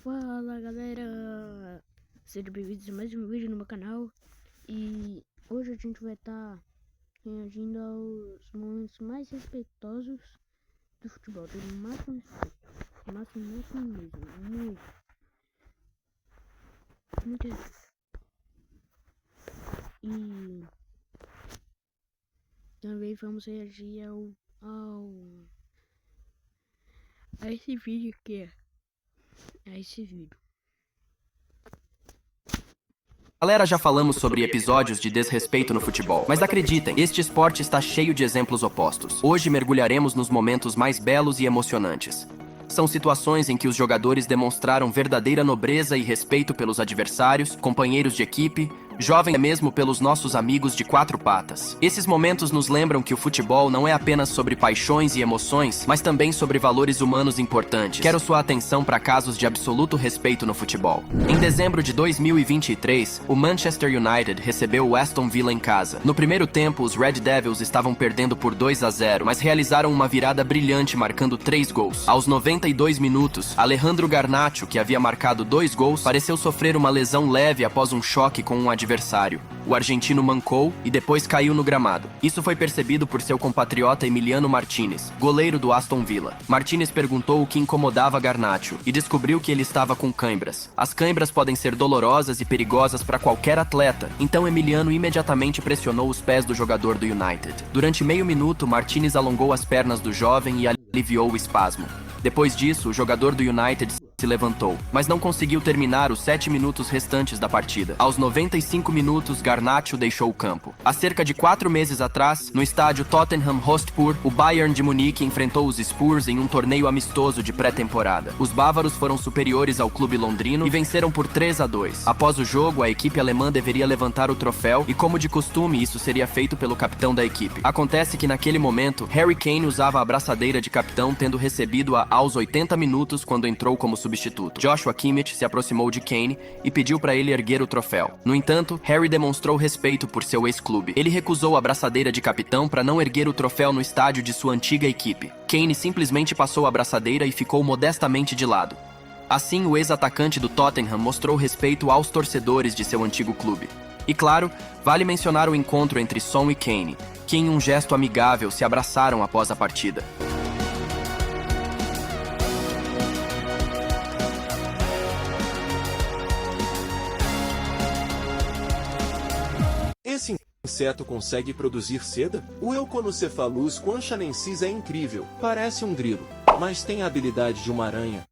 Fala galera, sejam bem-vindos a mais um vídeo no meu canal. E hoje a gente vai estar reagindo aos momentos mais respeitosos do futebol, do máximo respeito, máximo mesmo, muito respeito. E também vamos reagir a esse vídeo aqui, a esse vídeo. Galera, já falamos sobre episódios de desrespeito no futebol, mas acreditem, este esporte está cheio de exemplos opostos. Hoje mergulharemos nos momentos mais belos e emocionantes. São situações em que os jogadores demonstraram verdadeira nobreza e respeito pelos adversários, companheiros de equipe, jovem mesmo pelos nossos amigos de quatro patas. Esses momentos nos lembram que o futebol não é apenas sobre paixões e emoções, mas também sobre valores humanos importantes. Quero sua atenção para casos de absoluto respeito no futebol. Em dezembro de 2023, o Manchester United recebeu o Aston Villa em casa. No primeiro tempo, os Red Devils estavam perdendo por 2-0, mas realizaram uma virada brilhante marcando 3 gols. Aos 92 minutos, Alejandro Garnacho, que havia marcado 2 gols, pareceu sofrer uma lesão leve após um choque com um adversário. O argentino mancou e depois caiu no gramado. Isso foi percebido por seu compatriota Emiliano Martinez, goleiro do Aston Villa. Martinez perguntou o que incomodava Garnacho e descobriu que ele estava com cãibras. As cãibras podem ser dolorosas e perigosas para qualquer atleta, então Emiliano imediatamente pressionou os pés do jogador do United. Durante meio minuto, Martinez alongou as pernas do jovem e aliviou o espasmo. Depois disso, o jogador do United se levantou, mas não conseguiu terminar os 7 minutos restantes da partida. Aos 95 minutos, Garnacho deixou o campo. Há cerca de 4 meses atrás, no estádio Tottenham Hotspur, o Bayern de Munique enfrentou os Spurs em um torneio amistoso de pré-temporada. Os bávaros foram superiores ao clube londrino e venceram por 3-2. Após o jogo, a equipe alemã deveria levantar o troféu e, como de costume, isso seria feito pelo capitão da equipe. Acontece que naquele momento, Harry Kane usava a abraçadeira de capitão, tendo recebido-a aos 80 minutos quando entrou como substituto. Joshua Kimmich se aproximou de Kane e pediu para ele erguer o troféu. No entanto, Harry demonstrou respeito por seu ex-clube. Ele recusou a abraçadeira de capitão para não erguer o troféu no estádio de sua antiga equipe. Kane simplesmente passou a abraçadeira e ficou modestamente de lado. Assim, o ex-atacante do Tottenham mostrou respeito aos torcedores de seu antigo clube. E claro, vale mencionar o encontro entre Son e Kane, que em um gesto amigável se abraçaram após a partida. Esse inseto consegue produzir seda? O Euconocephalus guanchanensis é incrível. Parece um grilo, mas tem a habilidade de uma aranha.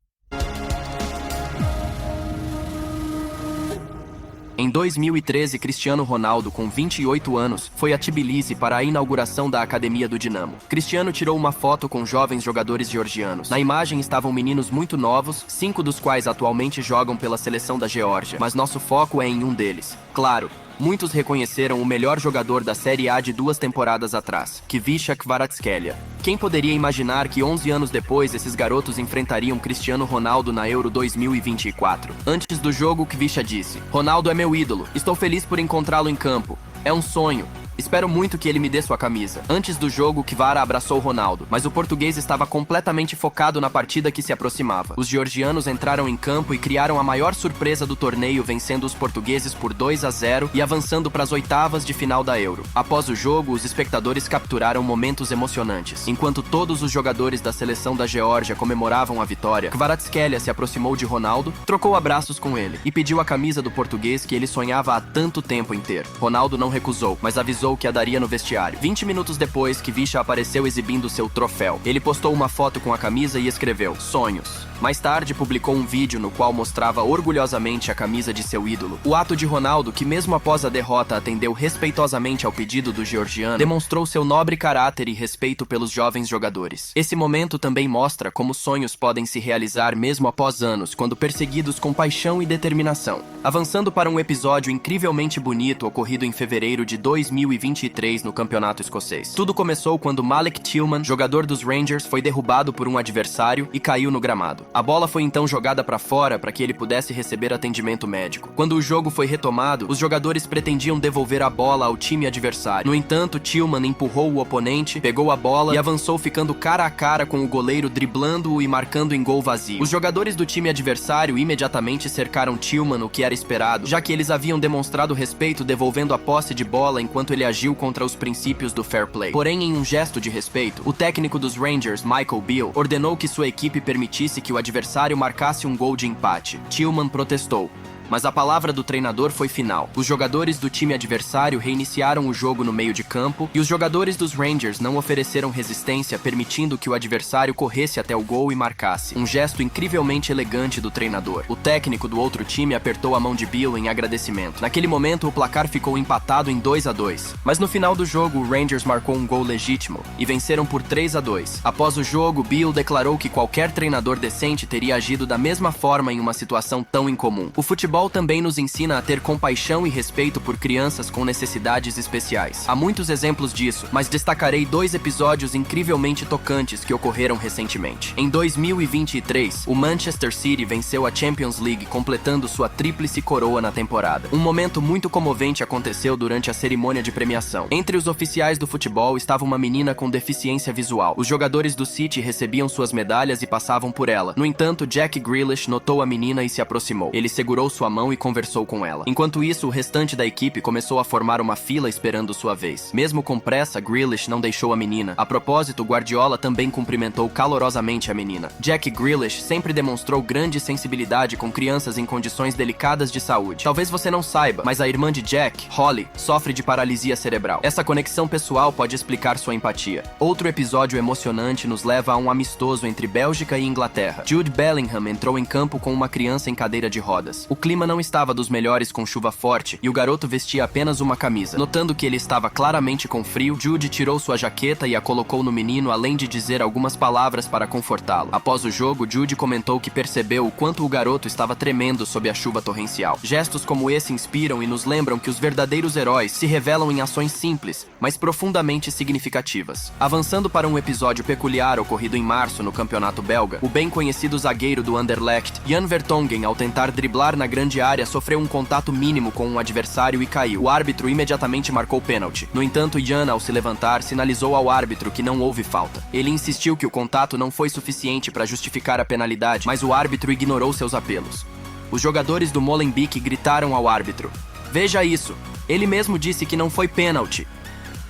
Em 2013, Cristiano Ronaldo, com 28 anos, foi a Tbilisi para a inauguração da Academia do Dinamo. Cristiano tirou uma foto com jovens jogadores georgianos. Na imagem estavam meninos muito novos, 5 dos quais atualmente jogam pela seleção da Geórgia, mas nosso foco é em um deles. Claro, muitos reconheceram o melhor jogador da Série A de 2 temporadas atrás, Kvicha Kvaratskhelia. Quem poderia imaginar que 11 anos depois esses garotos enfrentariam Cristiano Ronaldo na Euro 2024? Antes do jogo, Kvicha disse: "Ronaldo é meu ídolo. Estou feliz por encontrá-lo em campo. É um sonho. Espero muito que ele me dê sua camisa." Antes do jogo, Kvara abraçou Ronaldo, mas o português estava completamente focado na partida que se aproximava. Os georgianos entraram em campo e criaram a maior surpresa do torneio, vencendo os portugueses por 2-0 e avançando para as oitavas de final da Euro. Após o jogo, os espectadores capturaram momentos emocionantes. Enquanto todos os jogadores da seleção da Geórgia comemoravam a vitória, Kvaratskhelia se aproximou de Ronaldo, trocou abraços com ele e pediu a camisa do português que ele sonhava há tanto tempo em ter. Ronaldo não recusou, mas avisou que a daria no vestiário. 20 minutos depois, Kvicha apareceu exibindo seu troféu. Ele postou uma foto com a camisa e escreveu: "Sonhos." Mais tarde, publicou um vídeo no qual mostrava orgulhosamente a camisa de seu ídolo. O ato de Ronaldo, que mesmo após a derrota atendeu respeitosamente ao pedido do georgiano, demonstrou seu nobre caráter e respeito pelos jovens jogadores. Esse momento também mostra como sonhos podem se realizar mesmo após anos, quando perseguidos com paixão e determinação. Avançando para um episódio incrivelmente bonito ocorrido em fevereiro de 2020, 2023 no Campeonato Escocês. Tudo começou quando Malik Tillman, jogador dos Rangers, foi derrubado por um adversário e caiu no gramado. A bola foi então jogada para fora para que ele pudesse receber atendimento médico. Quando o jogo foi retomado, os jogadores pretendiam devolver a bola ao time adversário. No entanto, Tillman empurrou o oponente, pegou a bola e avançou ficando cara a cara com o goleiro, driblando-o e marcando em gol vazio. Os jogadores do time adversário imediatamente cercaram Tillman, o que era esperado, já que eles haviam demonstrado respeito devolvendo a posse de bola enquanto ele agiu contra os princípios do fair play. Porém, em um gesto de respeito, o técnico dos Rangers, Michael Beale, ordenou que sua equipe permitisse que o adversário marcasse um gol de empate. Tillman protestou, mas a palavra do treinador foi final. Os jogadores do time adversário reiniciaram o jogo no meio de campo e os jogadores dos Rangers não ofereceram resistência, permitindo que o adversário corresse até o gol e marcasse. Um gesto incrivelmente elegante do treinador. O técnico do outro time apertou a mão de Bill em agradecimento. Naquele momento, o placar ficou empatado em 2-2. Mas no final do jogo, o Rangers marcou um gol legítimo e venceram por 3-2. Após o jogo, Bill declarou que qualquer treinador decente teria agido da mesma forma em uma situação tão incomum. O futebol também nos ensina a ter compaixão e respeito por crianças com necessidades especiais. Há muitos exemplos disso, mas destacarei 2 episódios incrivelmente tocantes que ocorreram recentemente. Em 2023, o Manchester City venceu a Champions League, completando sua tríplice coroa na temporada. Um momento muito comovente aconteceu durante a cerimônia de premiação. Entre os oficiais do futebol estava uma menina com deficiência visual. Os jogadores do City recebiam suas medalhas e passavam por ela. No entanto, Jack Grealish notou a menina e se aproximou. Ele segurou sua mão e conversou com ela. Enquanto isso, o restante da equipe começou a formar uma fila esperando sua vez. Mesmo com pressa, Grealish não deixou a menina. A propósito, Guardiola também cumprimentou calorosamente a menina. Jack Grealish sempre demonstrou grande sensibilidade com crianças em condições delicadas de saúde. Talvez você não saiba, mas a irmã de Jack, Holly, sofre de paralisia cerebral. Essa conexão pessoal pode explicar sua empatia. Outro episódio emocionante nos leva a um amistoso entre Bélgica e Inglaterra. Jude Bellingham entrou em campo com uma criança em cadeira de rodas. O clima não estava dos melhores com chuva forte e o garoto vestia apenas uma camisa. Notando que ele estava claramente com frio, Jude tirou sua jaqueta e a colocou no menino, além de dizer algumas palavras para confortá-lo. Após o jogo, Jude comentou que percebeu o quanto o garoto estava tremendo sob a chuva torrencial. Gestos como esse inspiram e nos lembram que os verdadeiros heróis se revelam em ações simples, mas profundamente significativas. Avançando para um episódio peculiar ocorrido em março no campeonato belga, o bem conhecido zagueiro do Anderlecht, Jan Vertonghen, ao tentar driblar na grande área, sofreu um contato mínimo com um adversário e caiu. O árbitro imediatamente marcou pênalti. No entanto, Jan, ao se levantar, sinalizou ao árbitro que não houve falta. Ele insistiu que o contato não foi suficiente para justificar a penalidade, mas o árbitro ignorou seus apelos. Os jogadores do Molenbeek gritaram ao árbitro: "Veja isso! Ele mesmo disse que não foi pênalti!"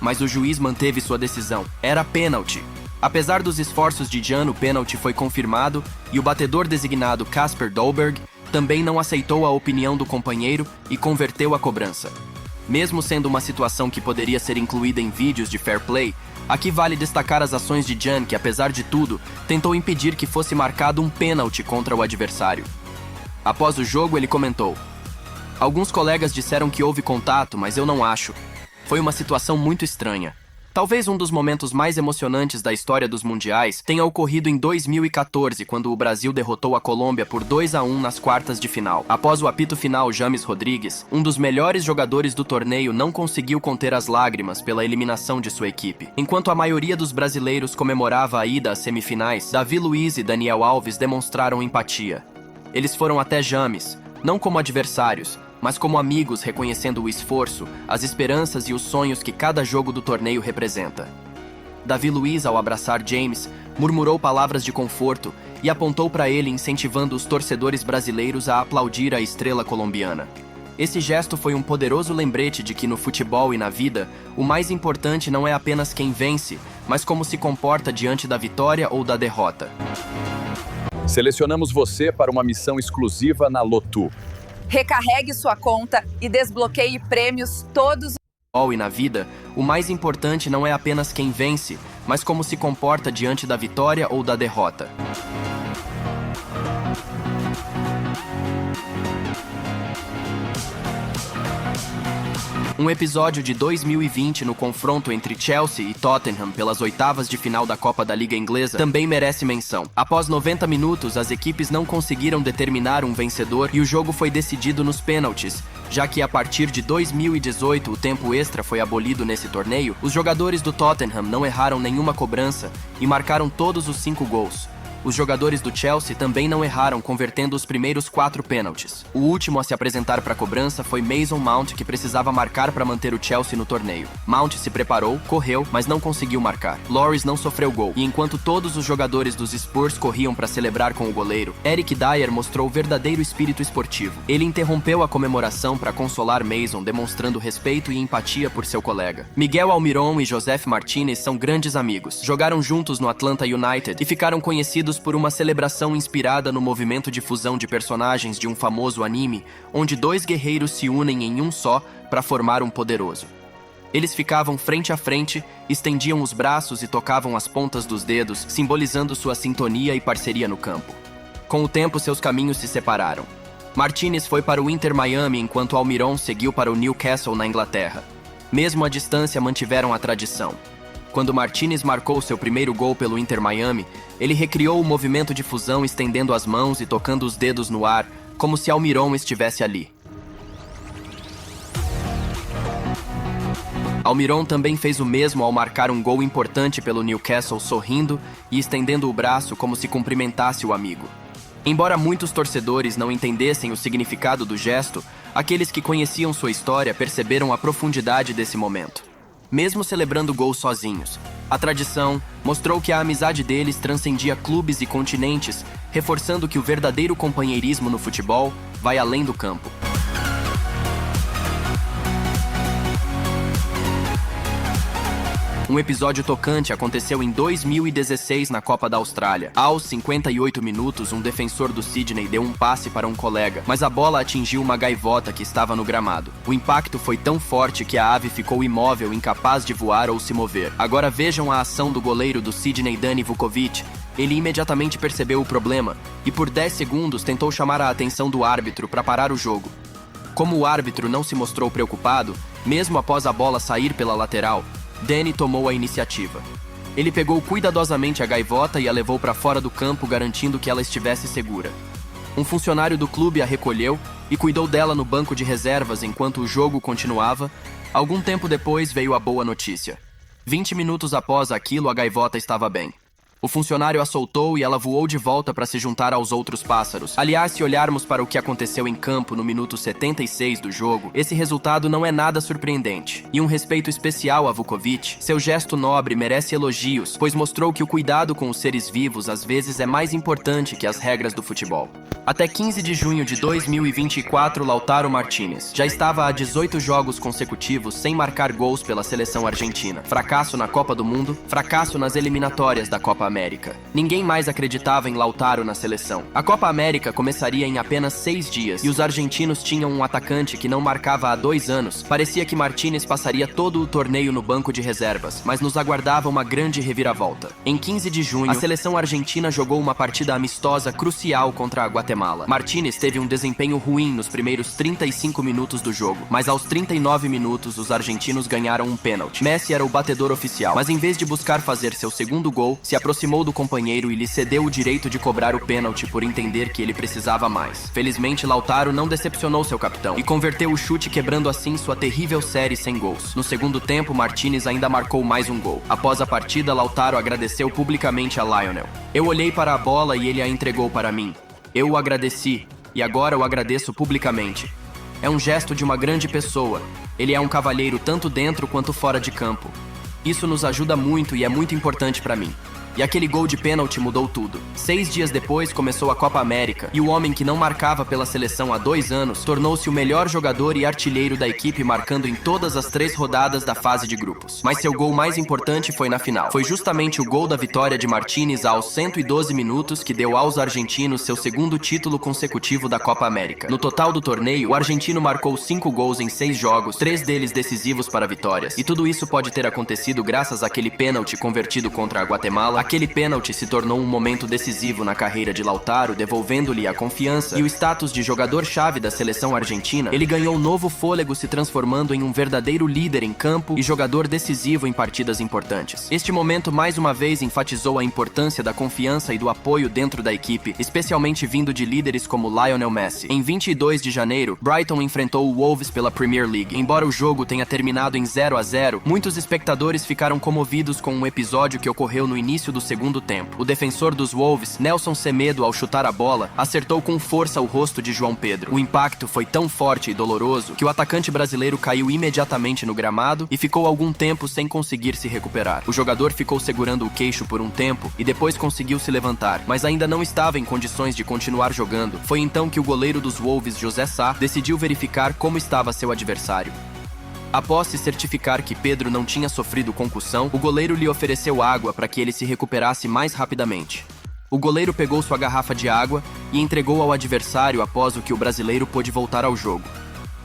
Mas o juiz manteve sua decisão. Era pênalti. Apesar dos esforços de Jan, o pênalti foi confirmado e o batedor designado Casper Dolberg também não aceitou a opinião do companheiro e converteu a cobrança. Mesmo sendo uma situação que poderia ser incluída em vídeos de fair play, aqui vale destacar as ações de Jan, que apesar de tudo, tentou impedir que fosse marcado um pênalti contra o adversário. Após o jogo, ele comentou: "Alguns colegas disseram que houve contato, mas eu não acho. Foi uma situação muito estranha." Talvez um dos momentos mais emocionantes da história dos mundiais tenha ocorrido em 2014, quando o Brasil derrotou a Colômbia por 2-1 nas quartas de final. Após o apito final, James Rodrigues, um dos melhores jogadores do torneio, não conseguiu conter as lágrimas pela eliminação de sua equipe. Enquanto a maioria dos brasileiros comemorava a ida às semifinais, Davi Luiz e Daniel Alves demonstraram empatia. Eles foram até James, não como adversários, mas como amigos, reconhecendo o esforço, as esperanças e os sonhos que cada jogo do torneio representa. Davi Luiz, ao abraçar James, murmurou palavras de conforto e apontou para ele, incentivando os torcedores brasileiros a aplaudir a estrela colombiana. Esse gesto foi um poderoso lembrete de que no futebol e na vida, o mais importante não é apenas quem vence, mas como se comporta diante da vitória ou da derrota. Selecionamos você para uma missão exclusiva na Lotu. Recarregue sua conta e desbloqueie prêmios todos. E na vida, o mais importante não é apenas quem vence, mas como se comporta diante da vitória ou da derrota. Um episódio de 2020 no confronto entre Chelsea e Tottenham pelas oitavas de final da Copa da Liga Inglesa também merece menção. Após 90 minutos, as equipes não conseguiram determinar um vencedor e o jogo foi decidido nos pênaltis, já que a partir de 2018 o tempo extra foi abolido nesse torneio. Os jogadores do Tottenham não erraram nenhuma cobrança e marcaram todos os 5 gols. Os jogadores do Chelsea também não erraram, convertendo os primeiros 4 pênaltis. O último a se apresentar para a cobrança foi Mason Mount, que precisava marcar para manter o Chelsea no torneio. Mount se preparou, correu, mas não conseguiu marcar. Lloris não sofreu gol, e enquanto todos os jogadores dos Spurs corriam para celebrar com o goleiro, Eric Dyer mostrou o verdadeiro espírito esportivo. Ele interrompeu a comemoração para consolar Mason, demonstrando respeito e empatia por seu colega. Miguel Almiron e Joseph Martinez são grandes amigos. Jogaram juntos no Atlanta United e ficaram conhecidos por uma celebração inspirada no movimento de fusão de personagens de um famoso anime, onde 2 guerreiros se unem em um só para formar um poderoso. Eles ficavam frente a frente, estendiam os braços e tocavam as pontas dos dedos, simbolizando sua sintonia e parceria no campo. Com o tempo, seus caminhos se separaram. Martinez foi para o Inter Miami, enquanto Almiron seguiu para o Newcastle, na Inglaterra. Mesmo à distância, mantiveram a tradição. Quando Martinez marcou seu primeiro gol pelo Inter Miami, ele recriou o movimento de fusão estendendo as mãos e tocando os dedos no ar, como se Almiron estivesse ali. Almiron também fez o mesmo ao marcar um gol importante pelo Newcastle, sorrindo e estendendo o braço como se cumprimentasse o amigo. Embora muitos torcedores não entendessem o significado do gesto, aqueles que conheciam sua história perceberam a profundidade desse momento. Mesmo celebrando gols sozinhos, a tradição mostrou que a amizade deles transcendia clubes e continentes, reforçando que o verdadeiro companheirismo no futebol vai além do campo. Um episódio tocante aconteceu em 2016 na Copa da Austrália. Aos 58 minutos, um defensor do Sydney deu um passe para um colega, mas a bola atingiu uma gaivota que estava no gramado. O impacto foi tão forte que a ave ficou imóvel, incapaz de voar ou se mover. Agora vejam a ação do goleiro do Sydney, Dani Vukovic. Ele imediatamente percebeu o problema e por 10 segundos tentou chamar a atenção do árbitro para parar o jogo. Como o árbitro não se mostrou preocupado, mesmo após a bola sair pela lateral, Danny tomou a iniciativa. Ele pegou cuidadosamente a gaivota e a levou para fora do campo, garantindo que ela estivesse segura. Um funcionário do clube a recolheu e cuidou dela no banco de reservas enquanto o jogo continuava. Algum tempo depois veio a boa notícia. 20 minutos após aquilo, a gaivota estava bem. O funcionário a soltou e ela voou de volta para se juntar aos outros pássaros. Aliás, se olharmos para o que aconteceu em campo no minuto 76 do jogo, esse resultado não é nada surpreendente. E um respeito especial a Vukovic, seu gesto nobre merece elogios, pois mostrou que o cuidado com os seres vivos às vezes é mais importante que as regras do futebol. Até 15 de junho de 2024, Lautaro Martinez já estava há 18 jogos consecutivos sem marcar gols pela seleção argentina. Fracasso na Copa do Mundo, fracasso nas eliminatórias da Copa América. Ninguém mais acreditava em Lautaro na seleção. A Copa América começaria em apenas 6 dias e os argentinos tinham um atacante que não marcava há 2 anos. Parecia que Martinez passaria todo o torneio no banco de reservas, mas nos aguardava uma grande reviravolta. Em 15 de junho, a seleção argentina jogou uma partida amistosa crucial contra a Guatemala. Martinez teve um desempenho ruim nos primeiros 35 minutos do jogo, mas aos 39 minutos os argentinos ganharam um pênalti. Messi era o batedor oficial, mas em vez de buscar fazer seu segundo gol, se aproximou do companheiro e lhe cedeu o direito de cobrar o pênalti por entender que ele precisava mais. Felizmente, Lautaro não decepcionou seu capitão e converteu o chute, quebrando assim sua terrível série sem gols. No segundo tempo, Martinez ainda marcou mais um gol. Após a partida, Lautaro agradeceu publicamente a Lionel. Eu olhei para a bola e ele a entregou para mim. Eu o agradeci, e agora o agradeço publicamente. É um gesto de uma grande pessoa. Ele é um cavalheiro tanto dentro quanto fora de campo. Isso nos ajuda muito e é muito importante para mim. E aquele gol de pênalti mudou tudo. 6 dias depois começou a Copa América e o homem que não marcava pela seleção há 2 anos tornou-se o melhor jogador e artilheiro da equipe, marcando em todas as 3 rodadas da fase de grupos. Mas seu gol mais importante foi na final. Foi justamente o gol da vitória de Martinez aos 112 minutos que deu aos argentinos seu segundo título consecutivo da Copa América. No total do torneio, o argentino marcou 5 gols em 6 jogos, 3 deles decisivos para vitórias. E tudo isso pode ter acontecido graças àquele pênalti convertido contra a Guatemala. Aquele pênalti se tornou um momento decisivo na carreira de Lautaro, devolvendo-lhe a confiança e o status de jogador-chave da seleção argentina. Ele ganhou novo fôlego, se transformando em um verdadeiro líder em campo e jogador decisivo em partidas importantes. Este momento mais uma vez enfatizou a importância da confiança e do apoio dentro da equipe, especialmente vindo de líderes como Lionel Messi. Em 22 de janeiro, Brighton enfrentou o Wolves pela Premier League. Embora o jogo tenha terminado em 0-0, muitos espectadores ficaram comovidos com um episódio que ocorreu no início do segundo tempo. O defensor dos Wolves, Nelson Semedo, ao chutar a bola, acertou com força o rosto de João Pedro. O impacto foi tão forte e doloroso que o atacante brasileiro caiu imediatamente no gramado e ficou algum tempo sem conseguir se recuperar. O jogador ficou segurando o queixo por um tempo e depois conseguiu se levantar, mas ainda não estava em condições de continuar jogando. Foi então que o goleiro dos Wolves, José Sá, decidiu verificar como estava seu adversário. Após se certificar que Pedro não tinha sofrido concussão, o goleiro lhe ofereceu água para que ele se recuperasse mais rapidamente. O goleiro pegou sua garrafa de água e entregou ao adversário após o que o brasileiro pôde voltar ao jogo.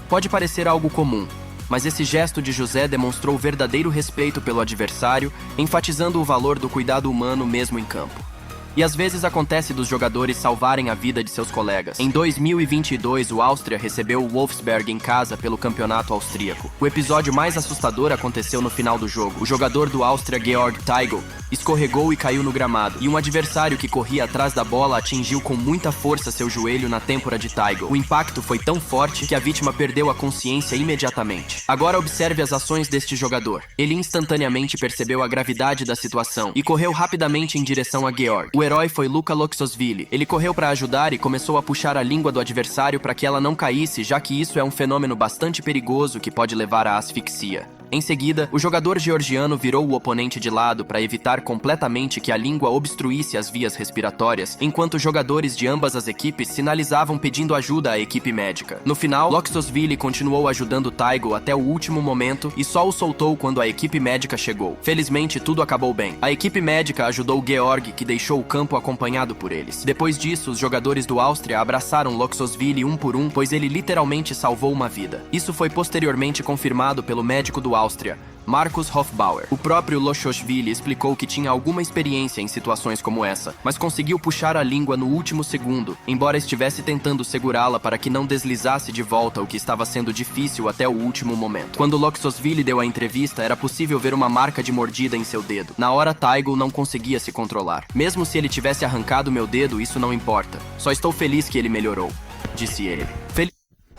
Pode parecer algo comum, mas esse gesto de José demonstrou verdadeiro respeito pelo adversário, enfatizando o valor do cuidado humano mesmo em campo. E às vezes acontece dos jogadores salvarem a vida de seus colegas. Em 2022, o Áustria recebeu o Wolfsberg em casa pelo campeonato austríaco. O episódio mais assustador aconteceu no final do jogo. O jogador do Áustria, Georg Teigl, escorregou e caiu no gramado, e um adversário que corria atrás da bola atingiu com muita força seu joelho na têmpora de Teigl. O impacto foi tão forte que a vítima perdeu a consciência imediatamente. Agora observe as ações deste jogador. Ele instantaneamente percebeu a gravidade da situação e correu rapidamente em direção a Georg. O herói foi Luka Loxosvili. Ele correu para ajudar e começou a puxar a língua do adversário para que ela não caísse, já que isso é um fenômeno bastante perigoso que pode levar à asfixia. Em seguida, o jogador georgiano virou o oponente de lado para evitar completamente que a língua obstruísse as vias respiratórias, enquanto jogadores de ambas as equipes sinalizavam pedindo ajuda à equipe médica. No final, Loxosvili continuou ajudando Teigl até o último momento e só o soltou quando a equipe médica chegou. Felizmente, tudo acabou bem. A equipe médica ajudou Georg, que deixou o campo acompanhado por eles. Depois disso, os jogadores do Áustria abraçaram Loxosvili um por um, pois ele literalmente salvou uma vida. Isso foi posteriormente confirmado pelo médico do Áustria, Markus Hofbauer. O próprio Loxosvili explicou que tinha alguma experiência em situações como essa, mas conseguiu puxar a língua no último segundo, embora estivesse tentando segurá-la para que não deslizasse de volta, o que estava sendo difícil até o último momento. Quando Loxosvili deu a entrevista, era possível ver uma marca de mordida em seu dedo. Na hora, Teigl não conseguia se controlar. Mesmo se ele tivesse arrancado meu dedo, isso não importa. Só estou feliz que ele melhorou, disse ele.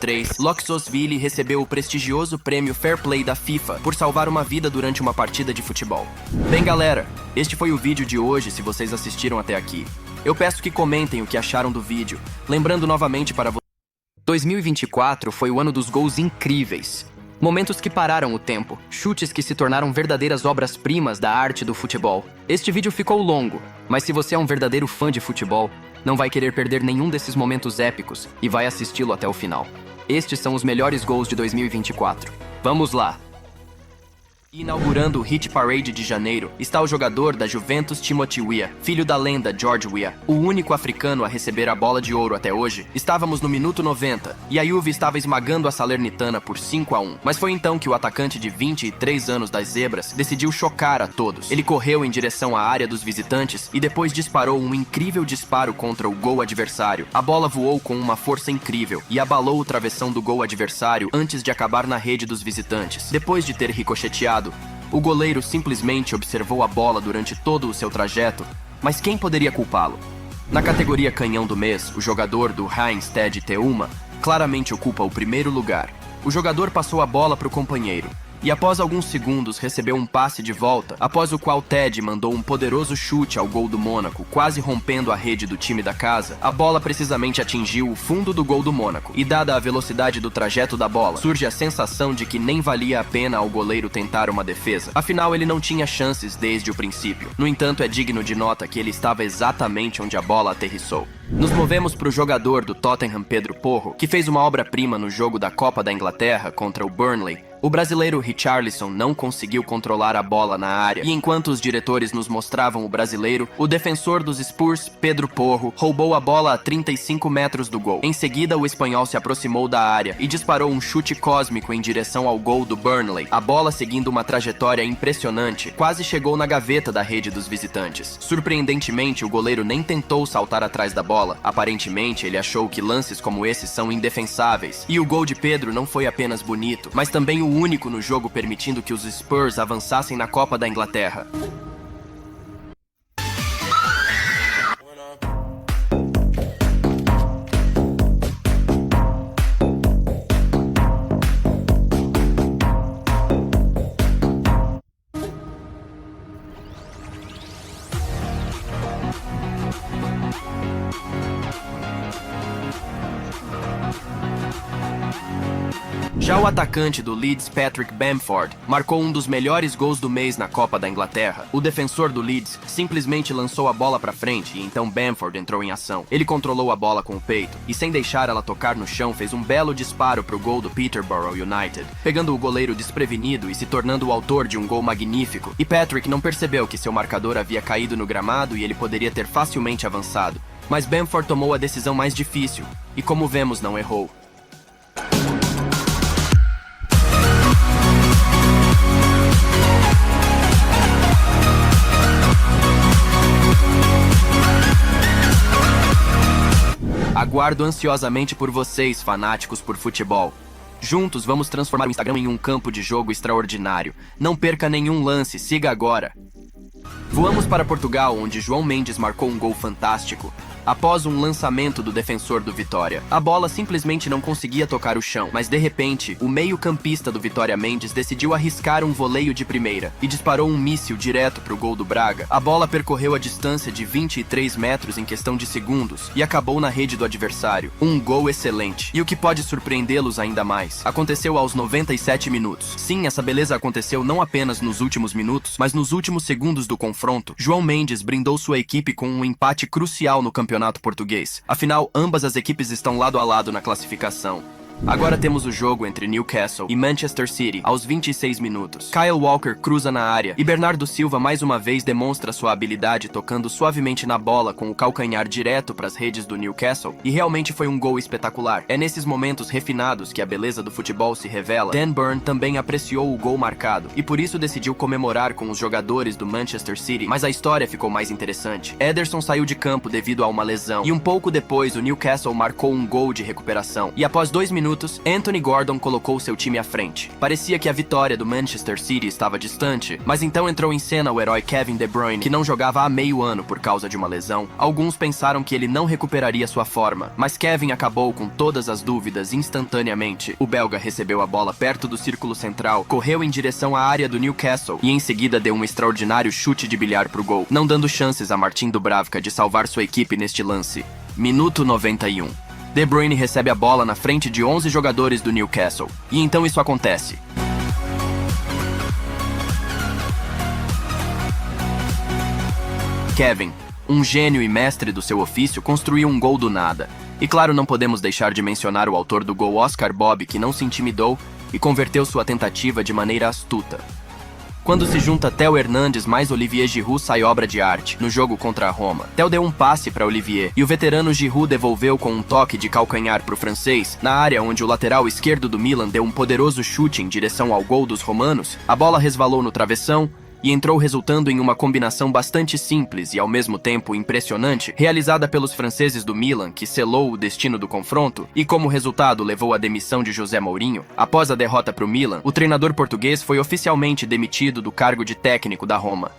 3. Loxosvili recebeu o prestigioso prêmio Fair Play da FIFA por salvar uma vida durante uma partida de futebol. Bem, galera, este foi o vídeo de hoje, se vocês assistiram até aqui. Eu peço que comentem o que acharam do vídeo, lembrando novamente para vocês. 2024 foi o ano dos gols incríveis. Momentos que pararam o tempo, chutes que se tornaram verdadeiras obras-primas da arte do futebol. Este vídeo ficou longo, mas se você é um verdadeiro fã de futebol, não vai querer perder nenhum desses momentos épicos e vai assisti-lo até o final. Estes são os melhores gols de 2024. Vamos lá! Inaugurando o Hit Parade de janeiro, está o jogador da Juventus Timothy Weah, filho da lenda George Weah, o único africano a receber a bola de ouro até hoje. Estávamos no minuto 90, e a Juve estava esmagando a Salernitana por 5-1. Mas foi então que o atacante de 23 anos das Zebras decidiu chocar a todos. Ele correu em direção à área dos visitantes e depois disparou um incrível disparo contra o gol adversário. A bola voou com uma força incrível e abalou o travessão do gol adversário antes de acabar na rede dos visitantes. Depois de ter ricocheteado, o goleiro simplesmente observou a bola durante todo o seu trajeto, mas quem poderia culpá-lo? Na categoria canhão do mês, o jogador do Heinz Ted Teuma claramente ocupa o primeiro lugar. O jogador passou a bola para o companheiro e após alguns segundos recebeu um passe de volta, após o qual Ted mandou um poderoso chute ao gol do Mônaco, quase rompendo a rede do time da casa. A bola precisamente atingiu o fundo do gol do Mônaco, e dada a velocidade do trajeto da bola, surge a sensação de que nem valia a pena ao goleiro tentar uma defesa. Afinal, ele não tinha chances desde o princípio. No entanto, é digno de nota que ele estava exatamente onde a bola aterrissou. Nos movemos para o jogador do Tottenham, Pedro Porro, que fez uma obra-prima no jogo da Copa da Inglaterra contra o Burnley, O brasileiro Richarlison não conseguiu controlar a bola na área, e enquanto os diretores nos mostravam o brasileiro, o defensor dos Spurs, Pedro Porro, roubou a bola a 35 metros do gol. Em seguida, o espanhol se aproximou da área e disparou um chute cósmico em direção ao gol do Burnley. A bola, seguindo uma trajetória impressionante, quase chegou na gaveta da rede dos visitantes. Surpreendentemente, o goleiro nem tentou saltar atrás da bola. Aparentemente, ele achou que lances como esses são indefensáveis. E o gol de Pedro não foi apenas bonito, mas também o único no jogo permitindo que os Spurs avançassem na Copa da Inglaterra. Já o atacante do Leeds, Patrick Bamford, marcou um dos melhores gols do mês na Copa da Inglaterra. O defensor do Leeds simplesmente lançou a bola pra frente e então Bamford entrou em ação. Ele controlou a bola com o peito e, sem deixar ela tocar no chão, fez um belo disparo pro gol do Peterborough United, pegando o goleiro desprevenido e se tornando o autor de um gol magnífico. E Patrick não percebeu que seu marcador havia caído no gramado e ele poderia ter facilmente avançado. Mas Bamford tomou a decisão mais difícil e, como vemos, não errou. Aguardo ansiosamente por vocês, fanáticos por futebol. Juntos vamos transformar o Instagram em um campo de jogo extraordinário. Não perca nenhum lance, siga agora. Voamos para Portugal, onde João Mendes marcou um gol fantástico. Após um lançamento do defensor do Vitória, a bola simplesmente não conseguia tocar o chão, mas de repente, o meio-campista do Vitória Mendes decidiu arriscar um voleio de primeira e disparou um míssil direto para o gol do Braga. A bola percorreu a distância de 23 metros em questão de segundos e acabou na rede do adversário. Um gol excelente. E o que pode surpreendê-los ainda mais, aconteceu aos 97 minutos. Sim, essa beleza aconteceu não apenas nos últimos minutos, mas nos últimos segundos do confronto. João Mendes brindou sua equipe com um empate crucial no campeonato português. Afinal, ambas as equipes estão lado a lado na classificação. Agora temos o jogo entre Newcastle e Manchester City, aos 26 minutos. Kyle Walker cruza na área e Bernardo Silva mais uma vez demonstra sua habilidade tocando suavemente na bola com o calcanhar direto para as redes do Newcastle, e realmente foi um gol espetacular. É nesses momentos refinados que a beleza do futebol se revela. Dan Burn também apreciou o gol marcado e por isso decidiu comemorar com os jogadores do Manchester City, mas a história ficou mais interessante. Ederson saiu de campo devido a uma lesão e um pouco depois o Newcastle marcou um gol de recuperação, e após 2 minutos Anthony Gordon colocou seu time à frente. Parecia que a vitória do Manchester City estava distante, mas então entrou em cena o herói Kevin De Bruyne, que não jogava há meio ano por causa de uma lesão. Alguns pensaram que ele não recuperaria sua forma, mas Kevin acabou com todas as dúvidas instantaneamente. O belga recebeu a bola perto do círculo central, correu em direção à área do Newcastle e em seguida deu um extraordinário chute de bilhar pro gol, não dando chances a Martin Dubravka de salvar sua equipe neste lance. Minuto 91. De Bruyne recebe a bola na frente de 11 jogadores do Newcastle. E então isso acontece. Kevin, um gênio e mestre do seu ofício, construiu um gol do nada. E claro, não podemos deixar de mencionar o autor do gol, Oscar Bob, que não se intimidou e converteu sua tentativa de maneira astuta. Quando se junta Theo Hernandes mais Olivier Giroud, sai obra de arte. No jogo contra a Roma, Theo deu um passe para Olivier e o veterano Giroud devolveu com um toque de calcanhar para o francês. Na área onde o lateral esquerdo do Milan deu um poderoso chute em direção ao gol dos romanos, a bola resvalou no travessão e entrou, resultando em uma combinação bastante simples e ao mesmo tempo impressionante, realizada pelos franceses do Milan, que selou o destino do confronto e como resultado levou à demissão de José Mourinho. Após a derrota para o Milan, o treinador português foi oficialmente demitido do cargo de técnico da Roma.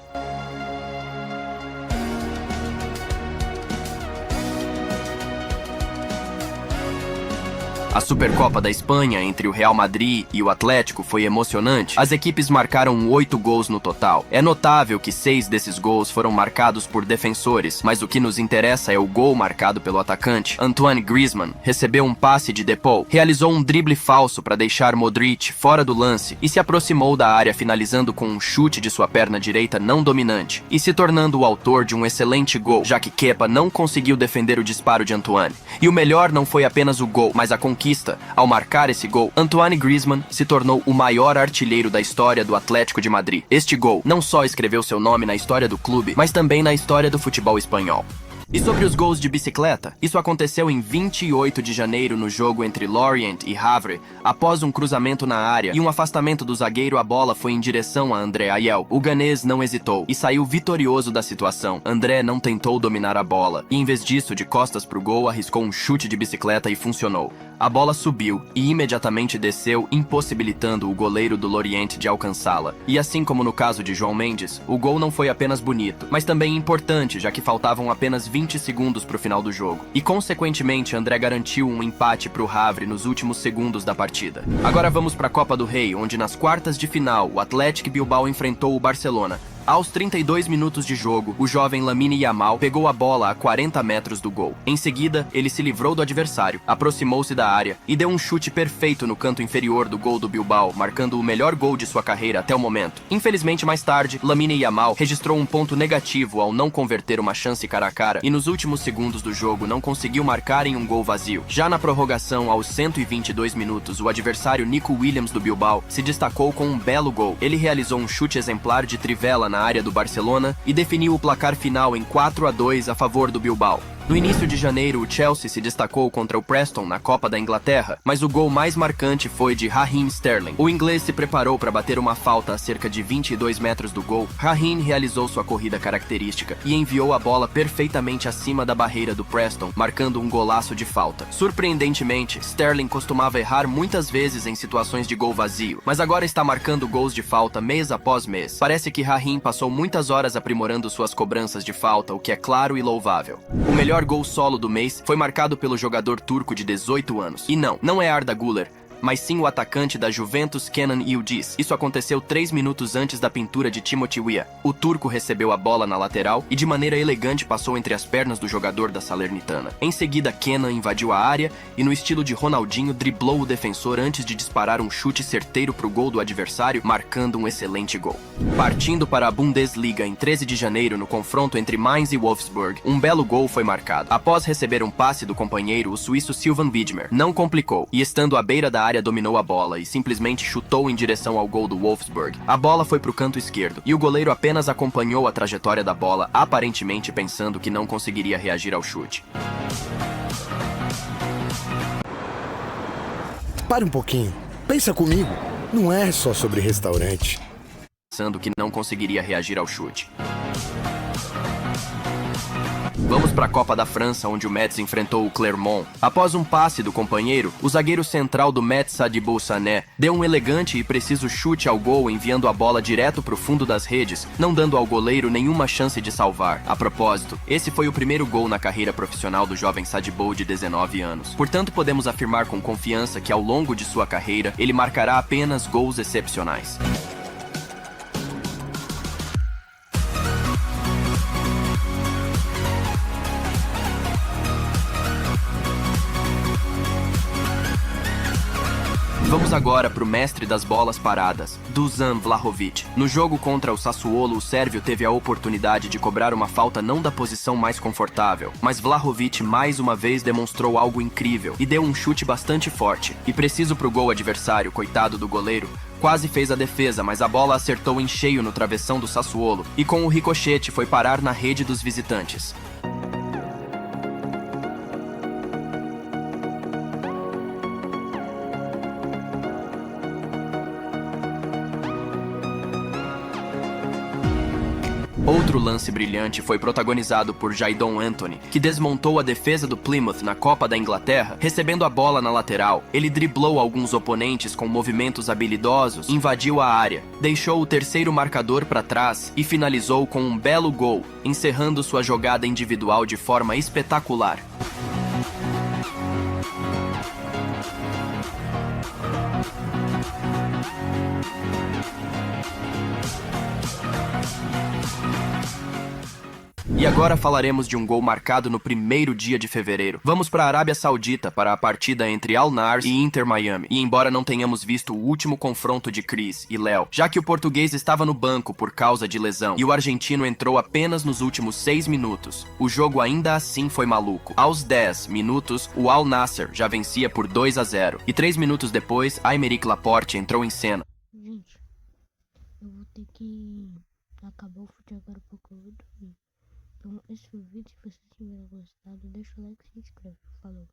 A Supercopa da Espanha entre o Real Madrid e o Atlético foi emocionante. As equipes marcaram 8 gols no total. É notável que 6 desses gols foram marcados por defensores, mas o que nos interessa é o gol marcado pelo atacante. Antoine Griezmann recebeu um passe de Depou, realizou um drible falso para deixar Modric fora do lance e se aproximou da área, finalizando com um chute de sua perna direita não dominante e se tornando o autor de um excelente gol, já que Kepa não conseguiu defender o disparo de Antoine. E o melhor não foi apenas o gol, mas a conquista conquista. Ao marcar esse gol, Antoine Griezmann se tornou o maior artilheiro da história do Atlético de Madrid. Este gol não só escreveu seu nome na história do clube, mas também na história do futebol espanhol. E sobre os gols de bicicleta, isso aconteceu em 28 de janeiro no jogo entre Lorient e Havre. Após um cruzamento na área e um afastamento do zagueiro, a bola foi em direção a André Ayel. O ganês não hesitou e saiu vitorioso da situação. André não tentou dominar a bola e, em vez disso, de costas pro gol, arriscou um chute de bicicleta e funcionou. A bola subiu e imediatamente desceu, impossibilitando o goleiro do Lorient de alcançá-la. E assim como no caso de João Mendes, o gol não foi apenas bonito, mas também importante, já que faltavam apenas 20 segundos para o final do jogo. E, consequentemente, André garantiu um empate para o Havre nos últimos segundos da partida. Agora vamos para a Copa do Rei, onde nas quartas de final, o Athletic Bilbao enfrentou o Barcelona. Aos 32 minutos de jogo, o jovem Lamine Yamal pegou a bola a 40 metros do gol. Em seguida, ele se livrou do adversário, aproximou-se da área e deu um chute perfeito no canto inferior do gol do Bilbao, marcando o melhor gol de sua carreira até o momento. Infelizmente, mais tarde, Lamine Yamal registrou um ponto negativo ao não converter uma chance cara a cara e nos últimos segundos do jogo não conseguiu marcar em um gol vazio. Já na prorrogação, aos 122 minutos, o adversário Nico Williams do Bilbao se destacou com um belo gol. Ele realizou um chute exemplar de trivela na área do Barcelona e definiu o placar final em 4-2 a favor do Bilbao. No início de janeiro, o Chelsea se destacou contra o Preston na Copa da Inglaterra, mas o gol mais marcante foi de Raheem Sterling. O inglês se preparou para bater uma falta a cerca de 22 metros do gol. Raheem realizou sua corrida característica e enviou a bola perfeitamente acima da barreira do Preston, marcando um golaço de falta. Surpreendentemente, Sterling costumava errar muitas vezes em situações de gol vazio, mas agora está marcando gols de falta mês após mês. Parece que Raheem passou muitas horas aprimorando suas cobranças de falta, o que é claro e louvável. O melhor gol solo do mês foi marcado pelo jogador turco de 18 anos. E não é Arda Güler, mas sim o atacante da Juventus Kenan Yildiz. Isso aconteceu 3 minutos antes da pintura de Timothy Weah. O turco recebeu a bola na lateral e de maneira elegante passou entre as pernas do jogador da Salernitana. Em seguida, Kenan invadiu a área e, no estilo de Ronaldinho, driblou o defensor antes de disparar um chute certeiro para o gol do adversário, marcando um excelente gol. Partindo para a Bundesliga em 13 de janeiro, no confronto entre Mainz e Wolfsburg, um belo gol foi marcado. Após receber um passe do companheiro, o suíço Sylvain Widmer não complicou e, estando à beira da área, dominou a bola e simplesmente chutou em direção ao gol do Wolfsburg. A bola foi para o canto esquerdo e o goleiro apenas acompanhou a trajetória da bola, aparentemente pensando que não conseguiria reagir ao chute. Pare um pouquinho. Pensa comigo. Não é só sobre restaurante. Pensando que não conseguiria reagir ao chute. Vamos para a Copa da França, onde o Metz enfrentou o Clermont. Após um passe do companheiro, o zagueiro central do Metz, Sadibou Sané, deu um elegante e preciso chute ao gol, enviando a bola direto para o fundo das redes, não dando ao goleiro nenhuma chance de salvar. A propósito, esse foi o primeiro gol na carreira profissional do jovem Sadibou de 19 anos. Portanto, podemos afirmar com confiança que ao longo de sua carreira, ele marcará apenas gols excepcionais. Vamos agora para o mestre das bolas paradas, Dusan Vlahovic. No jogo contra o Sassuolo, o sérvio teve a oportunidade de cobrar uma falta não da posição mais confortável, mas Vlahovic mais uma vez demonstrou algo incrível e deu um chute bastante forte. E preciso para o gol adversário, coitado do goleiro, quase fez a defesa, mas a bola acertou em cheio no travessão do Sassuolo e com o ricochete foi parar na rede dos visitantes. Outro lance brilhante foi protagonizado por Jadon Anthony, que desmontou a defesa do Plymouth na Copa da Inglaterra, recebendo a bola na lateral. Ele driblou alguns oponentes com movimentos habilidosos, invadiu a área, deixou o terceiro marcador para trás e finalizou com um belo gol, encerrando sua jogada individual de forma espetacular. E agora falaremos de um gol marcado no primeiro dia de fevereiro. Vamos para a Arábia Saudita para a partida entre Al Nassr e Inter Miami. E embora não tenhamos visto o último confronto de Chris e Léo, já que o português estava no banco por causa de lesão e o argentino entrou apenas nos últimos 6 minutos, o jogo ainda assim foi maluco. Aos 10 minutos, o Al Nassr já vencia por 2-0 e 3 minutos depois, Aymeric Laporte entrou em cena. Gente, eu vou ter que acabar o fute agora porque eu vou dormir. Então, esse foi o vídeo. Se vocês tiverem gostado, deixa o like e se inscreve. Falou.